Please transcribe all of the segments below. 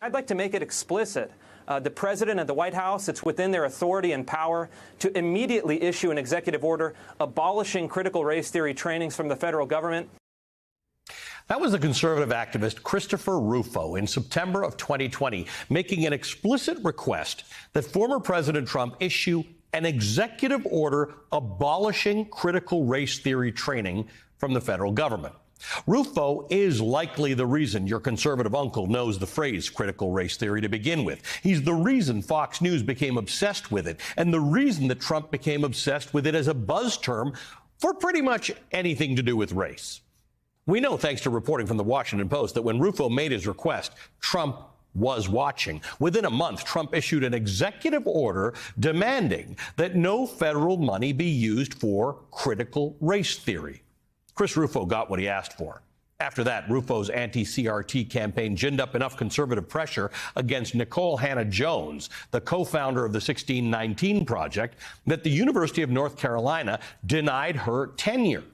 I'd like to make it explicit. The President and the White House, it's within their authority and power to immediately issue an executive order abolishing critical race theory trainings from the federal government. That was the conservative activist Christopher Rufo in September of 2020, making an explicit request that former President Trump issue an executive order abolishing critical race theory training from the federal government. Rufo is likely the reason your conservative uncle knows the phrase critical race theory to begin with. He's the reason Fox News became obsessed with it, and the reason that Trump became obsessed with it as a buzz term for pretty much anything to do with race. We know, thanks to reporting from the Washington Post, that when Rufo made his request, Trump was watching. Within a month, Trump issued an executive order demanding that no federal money be used for critical race theory. Chris Rufo got what he asked for. After that, Rufo's anti-CRT campaign ginned up enough conservative pressure against Nikole Hannah-Jones, the co-founder of the 1619 Project, that the University of North Carolina denied her tenure.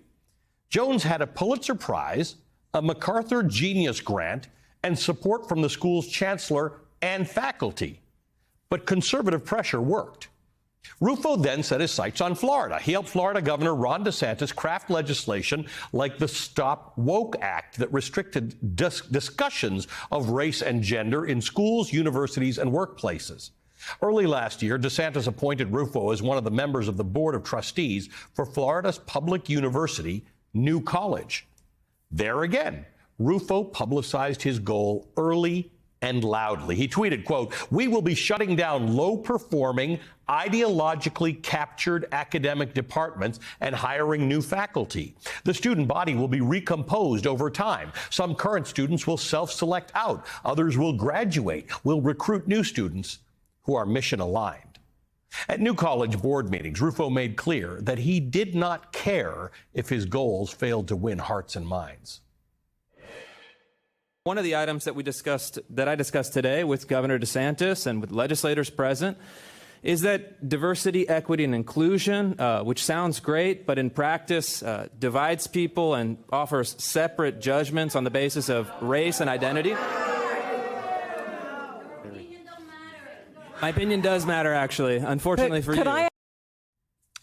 Jones had a Pulitzer Prize, a MacArthur Genius Grant, and support from the school's chancellor and faculty. But conservative pressure worked. Rufo then set his sights on Florida. He helped Florida Governor Ron DeSantis craft legislation like the Stop Woke Act that restricted discussions of race and gender in schools, universities, and workplaces. Early last year, DeSantis appointed Rufo as one of the members of the Board of Trustees for Florida's public university, New College. There again, Rufo publicized his goal early and loudly. He tweeted, quote, "We will be shutting down low-performing, ideologically captured academic departments and hiring new faculty. The student body will be recomposed over time. Some current students will self-select out. Others will graduate. We'll recruit new students who are mission-aligned." At New College board meetings, Rufo made clear that he did not care if his goals failed to win hearts and minds. One of the items that I discussed today with Governor DeSantis and with legislators present is that diversity, equity, and inclusion, which sounds great, but in practice divides people and offers separate judgments on the basis of race and identity. My opinion does matter, actually, unfortunately for you.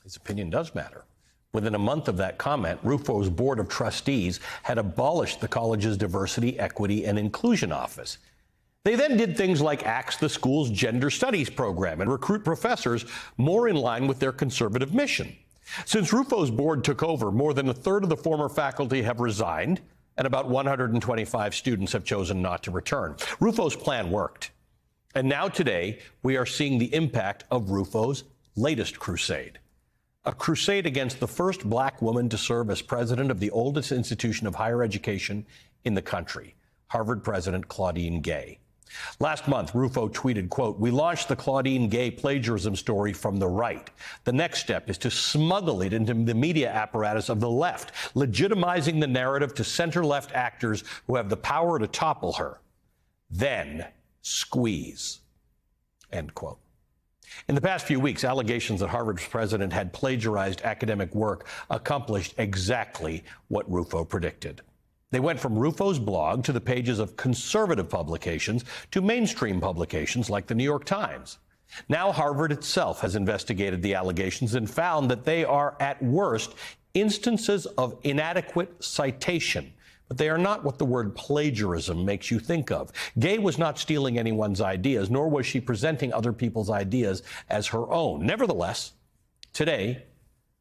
His opinion does matter. Within a month of that comment, Rufo's Board of Trustees had abolished the college's Diversity, Equity, and Inclusion Office. They then did things like axe the school's Gender Studies program and recruit professors more in line with their conservative mission. Since Rufo's board took over, more than a third of the former faculty have resigned, and about 125 students have chosen not to return. Rufo's plan worked. And now today, we are seeing the impact of Rufo's latest crusade. A crusade against the first black woman to serve as president of the oldest institution of higher education in the country, Harvard President Claudine Gay. Last month, Rufo tweeted, quote, "We launched the Claudine Gay plagiarism story from the right. The next step is to smuggle it into the media apparatus of the left, legitimizing the narrative to center-left actors who have the power to topple her. Then squeeze," end quote. In the past few weeks, allegations that Harvard's president had plagiarized academic work accomplished exactly what Rufo predicted. They went from Rufo's blog to the pages of conservative publications to mainstream publications like the New York Times. Now Harvard itself has investigated the allegations and found that they are, at worst, instances of inadequate citation. But they are not what the word plagiarism makes you think of. Gay was not stealing anyone's ideas, nor was she presenting other people's ideas as her own. Nevertheless, today,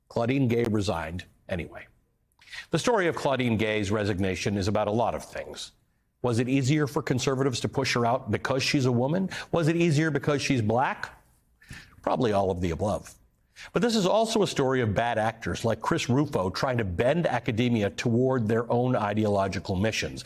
Claudine Gay resigned anyway. The story of Claudine Gay's resignation is about a lot of things. Was it easier for conservatives to push her out because she's a woman? Was it easier because she's black? Probably all of the above. But this is also a story of bad actors like Chris Rufo trying to bend academia toward their own ideological missions.